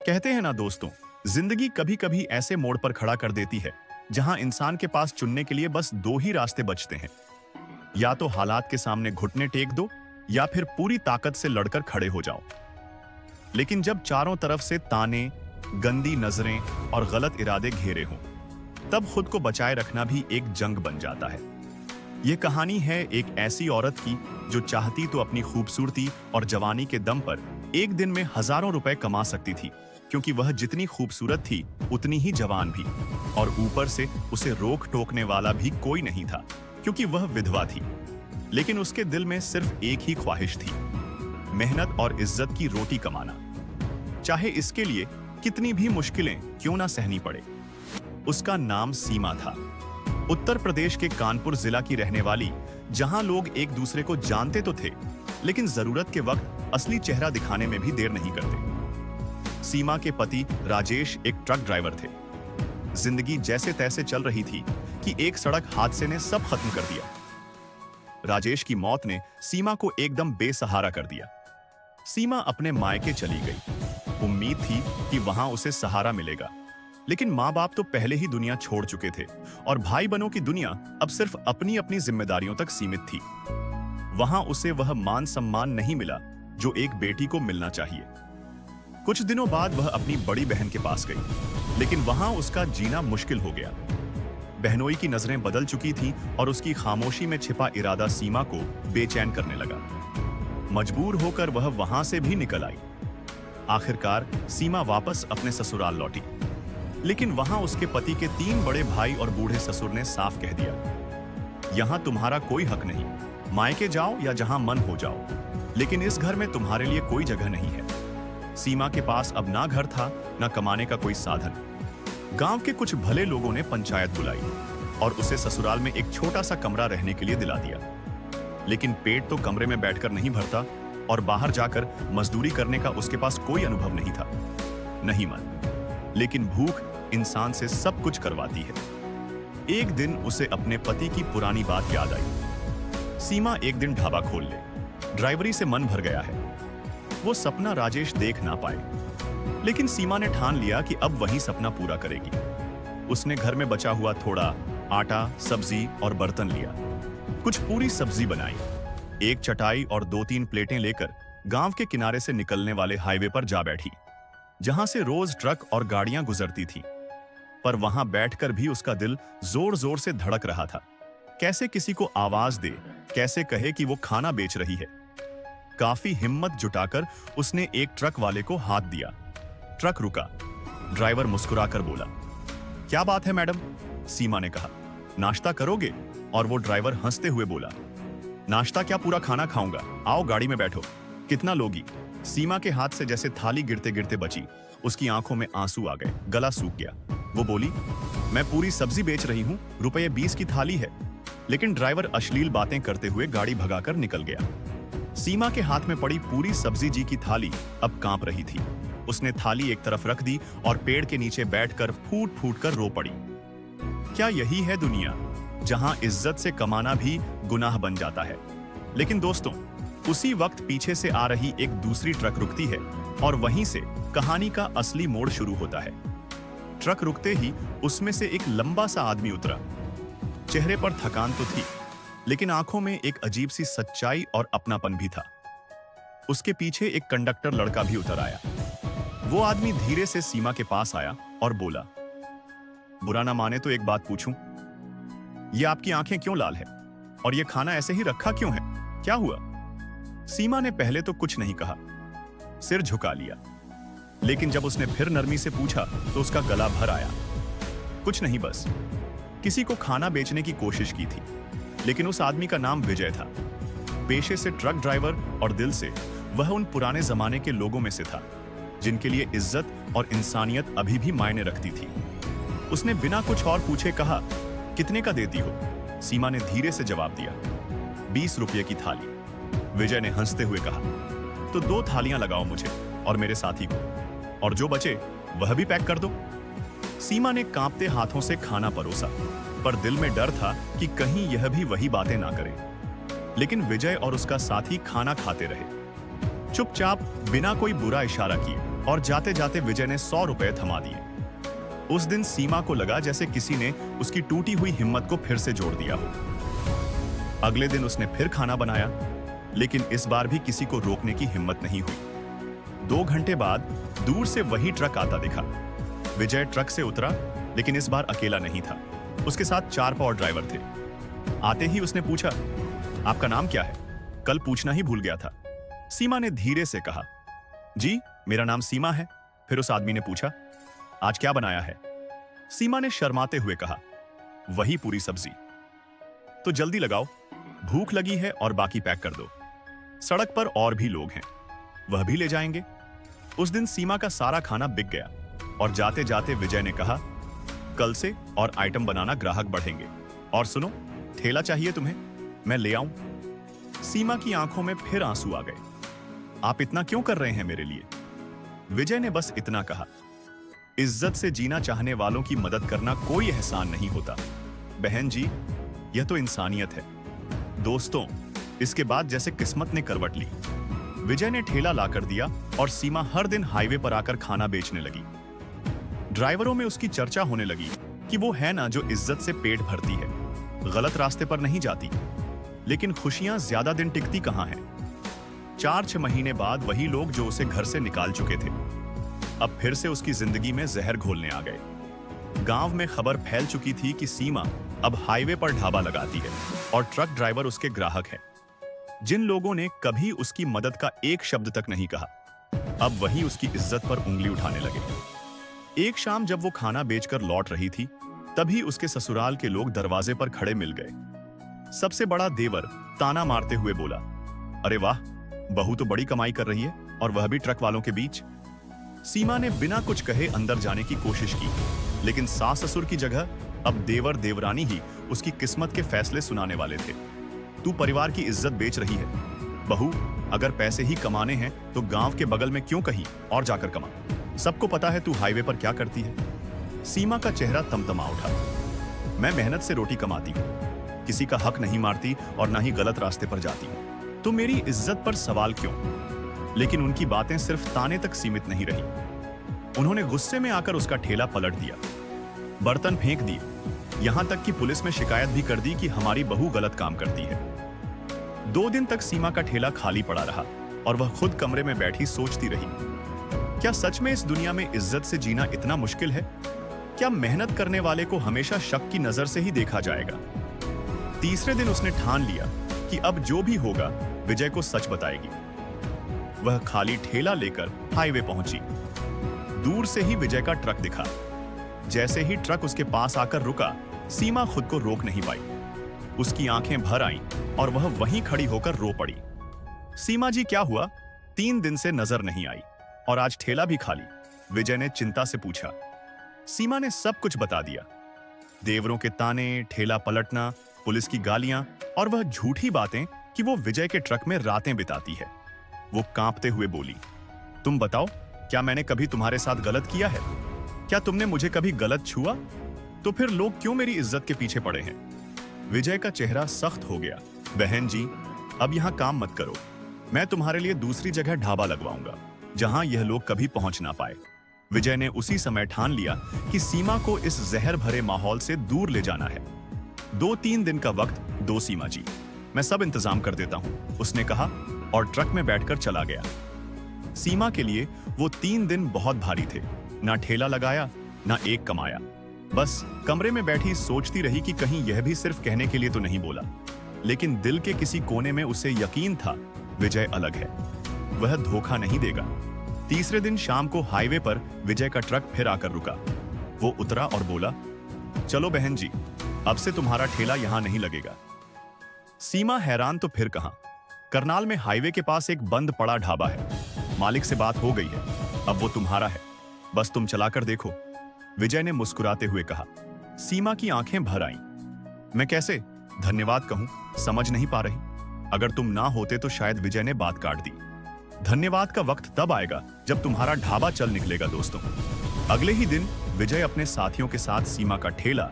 कहते हैं ना दोस्तों, जिंदगी कभी कभी ऐसे मोड़ पर खड़ा कर देती है जहां इंसान के पास चुनने के लिए बस दो ही रास्ते बचते हैं। या तो हालात के सामने घुटने टेक दो या फिर पूरी ताकत से लड़कर खड़े हो जाओ। लेकिन जब चारों तरफ से ताने, गंदी नजरें और गलत इरादे घेरे हों, तब खुद को बचाए रखना भी एक जंग बन जाता है। यह कहानी है एक ऐसी औरत की जो चाहती तो अपनी खूबसूरती और जवानी के दम पर एक दिन में हजारों रुपए कमा सकती थी, क्योंकि वह जितनी खूबसूरत थी उतनी ही जवान भी, और ऊपर से उसे रोक टोकने वाला भी कोई नहीं था, क्योंकि वह विधवा थी। लेकिन उसके दिल में सिर्फ एक ही ख्वाहिश थी, मेहनत और इज्जत की रोटी कमाना, चाहे इसके लिए कितनी भी मुश्किलें क्यों ना सहनी पड़े। उसका नाम सीमा था। उत्तर प्रदेश के कानपुर जिला की रहने वाली, जहां लोग एक दूसरे को जानते तो थे, लेकिन जरूरत के वक्त असली चेहरा दिखाने में भी देर नहीं करते। सीमा के पति राजेश एक ट्रक ड्राइवर थे। जिंदगी जैसे तैसे चल रही थी कि एक सड़क हादसे ने सब खत्म कर दिया। राजेश की मौत ने सीमा को एकदम बेसहारा कर दिया। सीमा अपने मायके चली गई। उम्मीद थी कि वहां उसे सहारा मिलेगा, लेकिन माँ बाप तो पहले ही दुनिया छोड़ चुके थे और भाई बहनों की दुनिया अब सिर्फ अपनी अपनी जिम्मेदारियों तक सीमित थी। वहां उसे वह मान सम्मान नहीं मिला जो एक बेटी को मिलना चाहिए। कुछ दिनों बाद वह अपनी बड़ी बहन के पास गई, लेकिन वहां उसका जीना मुश्किल हो गया। बहनोई की नजरें बदल चुकी थीं और उसकी खामोशी में छिपा इरादा सीमा को बेचैन करने लगा। मजबूर होकर वह वहां से भी निकल आई। आखिरकार सीमा वापस अपने ससुराल लौटी, लेकिन वहां उसके पति के 3 बड़े भाई और बूढ़े ससुर ने साफ कह दिया, यहां तुम्हारा कोई हक नहीं, मायके जाओ या जहां मन हो जाओ, लेकिन इस घर में तुम्हारे लिए कोई जगह नहीं है। सीमा के पास अब ना घर था, ना कमाने का कोई साधन। गांव के कुछ भले लोगों ने पंचायत बुलाई और उसे ससुराल में एक छोटा सा कमरा रहने के लिए दिला दिया। लेकिन पेट तो कमरे में बैठकर नहीं भरता और बाहर जाकर मजदूरी करने का उसके पास कोई अनुभव नहीं था। नहीं मन, लेकिन भूख इंसान से सब कुछ करवाती है। एक दिन उसे अपने पति की पुरानी बात याद आई। सीमा एक दिन ढाबा खोल ले, ड्राइवरी से मन भर गया है। वो सपना राजेश देख ना पाए, लेकिन सीमा ने ठान लिया कि अब वही सपना पूरा करेगी। उसने घर में बचा हुआ थोड़ा आटा, सब्जी और बर्तन लिया। कुछ पूरी सब्जी बनाई, एक चटाई और 2-3 प्लेटें लेकर गांव के किनारे से निकलने वाले हाईवे पर जा बैठी, जहां से रोज ट्रक और गाड़ियां गुजरती थीं। पर वहां बैठकर भी उसका दिल जोर जोर से धड़क रहा था। कैसे किसी को आवाज दे, कैसे कहे कि वो खाना बेच रही है। काफी हिम्मत जुटाकर उसने एक ट्रक वाले को हाथ दिया। ट्रक रुका। ड्राइवर मुस्कुराकर बोला, क्या बात है मैडम? सीमा ने कहा, नाश्ता करोगे? और वो ड्राइवर हंसते हुए बोला, नाश्ता क्या, पूरा खाना खाऊंगा, आओ गाड़ी में बैठो। कितना लोगी? सीमा के हाथ से जैसे थाली गिरते गिरते बची। उसकी आंखों में आंसू आ गए, गला सूख गया। वो बोली, मैं पूरी सब्जी बेच रही हूं, रुपये 20 की थाली है। लेकिन ड्राइवर अश्लील बातें करते हुए गाड़ी भगाकर निकल गया। सीमा के हाथ में पड़ी पूरी सब्जी जी की थाली अब कांप रही थी। उसने थाली एक तरफ रख दी और पेड़ के नीचे बैठकर फूट फूट कर रो पड़ी। क्या यही है दुनिया, जहां इज्जत से कमाना भी गुनाह बन जाता है? लेकिन दोस्तों, उसी वक्त पीछे से आ रही एक दूसरी ट्रक रुकती है और वहीं से कहानी का असली मोड़ शुरू होता है। ट्रक रुकते ही उसमें से एक लंबा सा आदमी उतरा। चेहरे पर थकान तो थी, लेकिन आंखों में एक अजीब सी सच्चाई और अपनापन भी था। उसके पीछे एक कंडक्टर लड़का भी उतर आया। वो आदमी धीरे से सीमा के पास आया और बोला, बुरा ना माने तो एक बात पूछूं? ये आपकी आंखें क्यों लाल है? और ये खाना ऐसे ही रखा क्यों है? क्या हुआ? सीमा ने पहले तो कुछ नहीं कहा, सिर झुका लिया। लेकिन जब उसने फिर नरमी से पूछा तो उसका गला भर आया। कुछ नहीं, बस किसी को खाना बेचने की कोशिश की थी। लेकिन उस आदमी का नाम विजय था। पेशे से ट्रक ड्राइवर और दिल से वह उन पुराने जमाने के लोगों में से था जिनके लिए इज्जत और इंसानियत अभी भी मायने रखती थी। उसने बिना कुछ और पूछे कहा, कितने का देती हो? सीमा ने धीरे से जवाब दिया, 20 रुपये की थाली। विजय ने हंसते हुए कहा, तो 2 थालियां लगाओ मुझे और मेरे साथी को, और जो बचे वह भी पैक कर दो। सीमा ने कांपते हाथों से खाना परोसा, पर दिल में डर था कि कहीं यह भी वही बातें ना करे। लेकिन विजय और उसका साथी खाना खाते रहे, चुपचाप, बिना कोई बुरा इशारा किए। और जाते जाते विजय ने 100 रुपए थमा दिए। उस दिन सीमा को लगा जैसे किसी ने उसकी टूटी हुई हिम्मत को फिर से जोड़ दिया हो। अगले दिन उसने फिर खाना बनाया, लेकिन इस बार भी किसी को रोकने की हिम्मत नहीं हुई। 2 घंटे बाद दूर से वही ट्रक आता दिखा। विजय ट्रक से उतरा, लेकिन इस बार अकेला नहीं था। उसके साथ 4 पाव ड्राइवर थे। आते ही उसने पूछा, आपका नाम क्या है? कल पूछना ही भूल गया था। सीमा ने धीरे से कहा, जी मेरा नाम सीमा है। फिर उस आदमी ने पूछा, आज क्या बनाया है? सीमा ने शर्माते हुए कहा, वही पूरी सब्जी। तो जल्दी लगाओ, भूख लगी है और बाकी पैक कर दो। सड़क पर और भी लोग हैं, वह भी ले जाएंगे। उस दिन सीमा का सारा खाना बिक गया और जाते जाते विजय ने कहा, कल से और आइटम बनाना ग्राहक बढ़ेंगे। और सुनो, ठेला चाहिए तुम्हें? मैं ले आऊं? सीमा की आंखों में फिर आंसू आ गए। आप इतना क्यों कर रहे हैं मेरे लिए? विजय ने बस इतना कहा, इज्जत से जीना चाहने वालों की मदद करना कोई एहसान नहीं होता। बहन जी, यह तो इंसानियत है। दोस्तों, इसके बाद जैसे किस्मत ने करवट ली। विजय ने ठेला लाकर दिया और सीमा हर दिन हाईवे पर आकर खाना बेचने लगी। ड्राइवरों में उसकी चर्चा होने लगी कि वो है ना जो इज्जत से पेट भरती है, गलत रास्ते पर नहीं जाती। लेकिन खुशियां ज्यादा दिन टिकती कहां हैं? 4-6 महीने बाद वही लोग जो उसे घर से निकाल चुके थे, अब फिर से उसकी जिंदगी में जहर घोलने आ गए। गांव में खबर फैल चुकी थी कि सीमा अब हाईवे पर ढाबा लगाती है और ट्रक ड्राइवर उसके ग्राहक है। जिन लोगों ने कभी उसकी मदद का एक शब्द तक नहीं कहा, अब वही उसकी इज्जत पर उंगली उठाने लगे। एक शाम जब वो खाना बेचकर लौट रही थी, तभी उसके ससुराल के लोग दरवाजे पर खड़े मिल गए। सबसे बड़ा देवर ताना मारते हुए बोला, अरे वाह, बहू तो बड़ी कमाई कर रही है, और वह भी ट्रक वालों के बीच। सीमा ने बिना कुछ कहे अंदर जाने की कोशिश की, लेकिन सास ससुर की जगह अब देवर देवरानी ही उसकी किस्मत के फैसले सुनाने वाले थे। तू परिवार की इज्जत बेच रही है। बहू, अगर पैसे ही कमाने हैं तो गांव के बगल में क्यों कहीं और जाकर कमा। सबको पता है तू हाईवे पर क्या करती है। सीमा का चेहरा तमतमा उठा। मैं मेहनत से रोटी कमाती हूँ, किसी का हक नहीं मारती और ना ही गलत रास्ते पर जाती हूँ। तो मेरी इज्जत पर सवाल क्यों? लेकिन उनकी बातें सिर्फ ताने तक सीमित नहीं रही। उन्होंने गुस्से में आकर उसका ठेला पलट दिया, बर्तन फेंक दिए, यहां तक कि पुलिस में शिकायत भी कर दी कि हमारी बहू गलत काम करती है। 2 दिन तक सीमा का ठेला खाली पड़ा रहा और वह खुद कमरे में बैठी सोचती रही, क्या सच में इस दुनिया में इज्जत से जीना इतना मुश्किल है? क्या मेहनत करने वाले को हमेशा शक की नजर से ही देखा जाएगा? तीसरे दिन उसने ठान लिया कि अब जो भी होगा विजय को सच बताएगी। वह खाली ठेला लेकर हाईवे पहुंची। दूर से ही विजय का ट्रक दिखा। जैसे ही ट्रक उसके पास आकर रुका, सीमा खुद को रोक नहीं पाई। उसकी आंखें भर आईं और वह वहीं खड़ी होकर रो पड़ी। सीमा जी, क्या हुआ? 3 दिन से नजर नहीं आई और आज ठेला भी खाली। विजय ने चिंता से पूछा। सीमा ने सब कुछ बता दिया, देवरों के ताने, ठेला पलटना, पुलिस की गालियां और वह झूठी बातें कि वो विजय के ट्रक में रातें बिताती है। वो कांपते हुए बोली, तुम बताओ, क्या मैंने कभी तुम्हारे साथ गलत किया है? क्या तुमने मुझे कभी गलत छुआ? तो फिर लोग क्यों मेरी इज्जत के पीछे पड़े हैं? विजय का चेहरा सख्त हो गया। बहन जी, अब यहां काम मत करो। मैं तुम्हारे लिए दूसरी जगह ढाबा लगवाऊंगा, जहां यह लोग कभी पहुंच ना पाए। विजय ने उसी समय ठान लिया कि सीमा को इस जहर भरे माहौल से दूर ले जाना है। 2-3 दिन का वक्त दो सीमा जी, मैं सब इंतजाम कर देता हूं, उसने कहा और ट्रक में बैठकर चला गया। सीमा के लिए वो 3 दिन बहुत भारी थे। ना ठेला लगाया, ना एक कमाया। बस कमरे में बैठी सोचती रही कि कहीं यह भी सिर्फ कहने के लिए तो नहीं बोला। लेकिन दिल के किसी कोने में उसे यकीन था, विजय अलग है, वह धोखा नहीं देगा। तीसरे दिन शाम को हाईवे पर विजय का ट्रक फिर आकर रुका। वो उतरा और बोला, चलो बहन जी, अब से तुम्हारा ठेला यहां नहीं लगेगा। सीमा हैरान तो फिर कहां। करनाल में हाईवे के पास एक बंद पड़ा ढाबा है, मालिक से बात हो गई है, अब वो तुम्हारा है, बस तुम चलाकर देखो, विजय ने मुस्कुराते हुए कहा। सीमा की आंखें भर आईं। मैं कैसे धन्यवाद कहूं, समझ नहीं पा रही। अगर तुम ना होते तो शायद विजय ने बात काट दी। धन्यवाद का वक्त तब आएगा जब तुम्हारा ढाबा चल निकलेगा दोस्तों। अगले ही दिन विजय अपने साथियों के साथ सीमा का ठेला,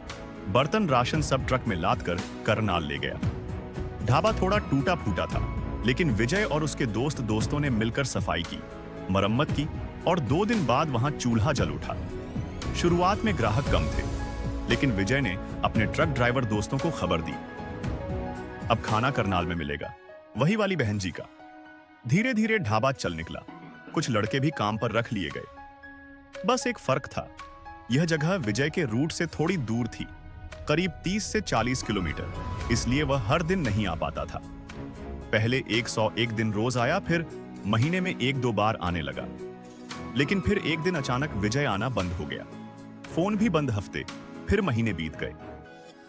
बर्तन, राशन सब ट्रक में लादकर करनाल ले गया। ढाबा थोड़ा टूटा फूटा था, लेकिन विजय और उसके दोस्तों ने मिलकर सफाई की, मरम्मत की और 2 दिन बाद वहां चूल्हा जल उठा। शुरुआत में ग्राहक कम थे, लेकिन विजय ने अपने ट्रक ड्राइवर दोस्तों को खबर दी, अब खाना करनाल में मिलेगा, वही वाली बहन जी का। धीरे धीरे ढाबा चल निकला। कुछ लड़के भी काम पर रख लिए गए। बस एक फर्क था, यह जगह विजय के रूट से थोड़ी दूर थी, करीब 30 से 40 किलोमीटर, इसलिए वह हर दिन नहीं आ पाता था। पहले 101 दिन रोज आया, फिर महीने में 1-2 बार आने लगा। लेकिन फिर एक दिन अचानक विजय आना बंद हो गया। फोन भी बंद हफ्ते, फिर महीने बीत गए।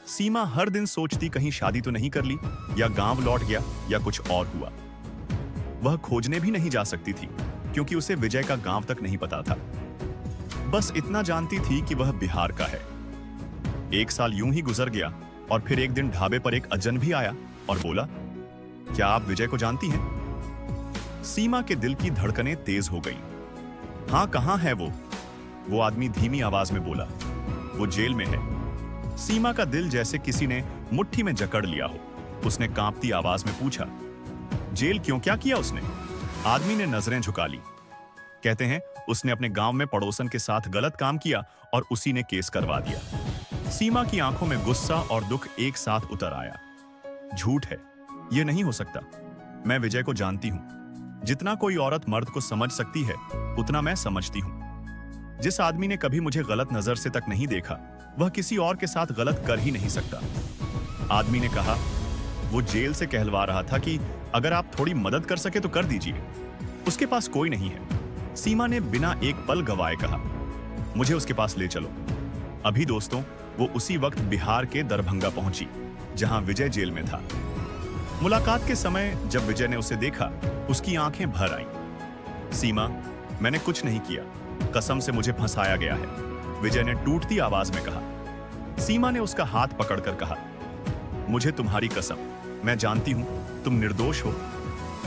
सीमा हर दिन सोचती कहीं शादी तो नहीं कर ली, या गांव लौट गया, या कुछ और हुआ। वह खोजने भी नहीं जा सकती थी, क्योंकि उसे विजय का गांव तक नहीं पता था। बस इतना जानती थी कि वह बिहार का है। 1 साल यूं ही गुजर गया, और फिर एक दिन ढाबे पर एक अजन भी आया और बोला, क्या आप विजय को जानती हैं? सीमा के दिल की धड़कनें तेज हो गईं। हाँ, कहां है वो आदमी धीमी आवाज में बोला, वो जेल में है। सीमा का दिल जैसे किसी ने मुट्ठी में जकड़ लिया हो। उसने कांपती आवाज में पूछा, जेल क्यों, क्या किया उसने? आदमी ने नजरें झुका ली। कहते हैं उसने अपने गांव में पड़ोसन के साथ गलत काम किया और उसी ने केस करवा दिया। सीमा की आंखों में गुस्सा और दुख एक साथ उतर आया। झूठ है, यह नहीं हो सकता। मैं विजय को जानती हूं। जितना कोई औरत मर्द को समझ सकती है, उतना मैं समझती हूं। जिस आदमी ने कभी मुझे गलत नजर से तक नहीं देखा, वह किसी और के साथ गलत कर ही नहीं सकता। आदमी ने कहा, वो जेल से कहलवा रहा था कि अगर आप थोड़ी मदद कर सके तो कर दीजिए, उसके पास कोई नहीं है। सीमा ने बिना एक पल गवाए कहा, मुझे उसके पास ले चलो। अभी दोस्तों, वो उसी वक्त बिहार के दरभंगा पहुंची, जहां विजय जेल में था। मुलाकात के समय जब विजय ने उसे देखा, उसकी आंखें भर आईं। सीमा, मैंने कुछ नहीं किया, कसम से मुझे फंसाया गया है, विजय ने टूटती आवाज में कहा। सीमा ने उसका हाथ पकड़कर कहा, मुझे तुम्हारी कसम, मैं जानती हूं तुम निर्दोष हो।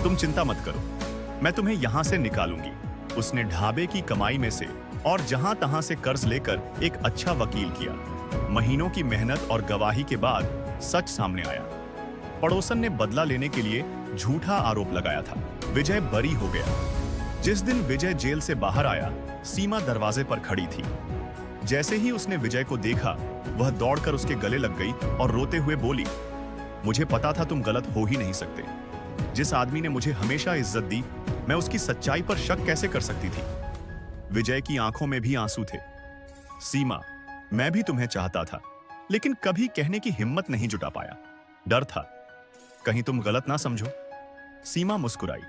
तुम चिंता मत करो, मैं तुम्हें यहां से निकालूंगी। उसने ढाबे की कमाई में से और जहां तहां से कर्ज लेकर एक अच्छा वकील किया। महीनों की मेहनत और गवाही के बाद सच सामने आया। पड़ोसन ने बदला लेने के लिए झूठा आरोप लगाया था। विजय बरी हो गया। जिस दिन विजय जेल से बाहर आया, सीमा दरवाजे पर खड़ी थी। जैसे ही उसने विजय को देखा, वह दौड़कर उसके गले लग गई और रोते हुए बोली, मुझे पता था तुम गलत हो ही नहीं सकते। जिस आदमी ने मुझे हमेशा इज्जत दी, मैं उसकी सच्चाई पर शक कैसे कर सकती थी? विजय की आंखों में भी आंसू थे। सीमा, मैं भी तुम्हें चाहता था, लेकिन कभी कहने की हिम्मत नहीं जुटा पाया। डर था, कहीं तुम गलत ना समझो। सीमा मुस्कुराई।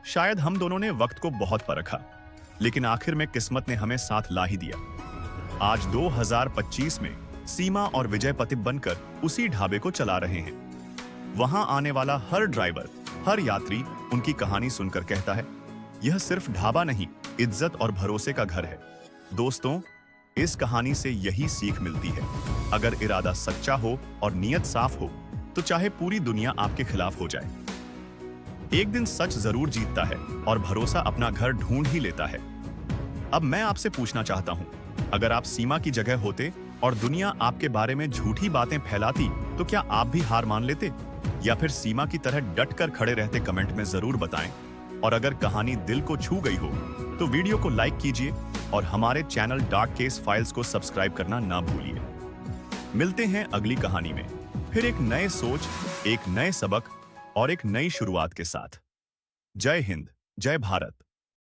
शायद हम दोनों ने वक्त को बहुत परखा, लेकिन आखिर में किस्मत ने हमें साथ ला ही दिया। आज 2025 में सीमा और विजय पति बनकर उसी ढाबे को चला रहे हैं। वहां आने वाला हर ड्राइवर, हर यात्री उनकी कहानी सुनकर कहता है, यह सिर्फ ढाबा नहीं, इज्जत और भरोसे का घर है। दोस्तों, इस कहानी से यही सीख मिलती है, अगर इरादा सच्चा हो और नीयत साफ हो, तो चाहे पूरी दुनिया आपके खिलाफ हो जाए, एक दिन सच जरूर जीतता है और भरोसा अपना घर ढूंढ ही लेता है। अब मैं आपसे पूछना चाहता हूं, अगर आप सीमा की जगह होते और दुनिया आपके बारे में झूठी बातें फैलाती, तो क्या आप भी हार मान लेते, या फिर सीमा की तरह डट कर खड़े रहते? कमेंट में जरूर बताएं। और अगर कहानी दिल को छू गई हो, तो वीडियो को लाइक कीजिए और हमारे चैनल डार्क केस फाइल्स को सब्सक्राइब करना ना भूलिए। मिलते हैं अगली कहानी में, फिर एक नए सोच, एक नए सबक और एक नई शुरुआत के साथ। जय हिंद, जय भारत।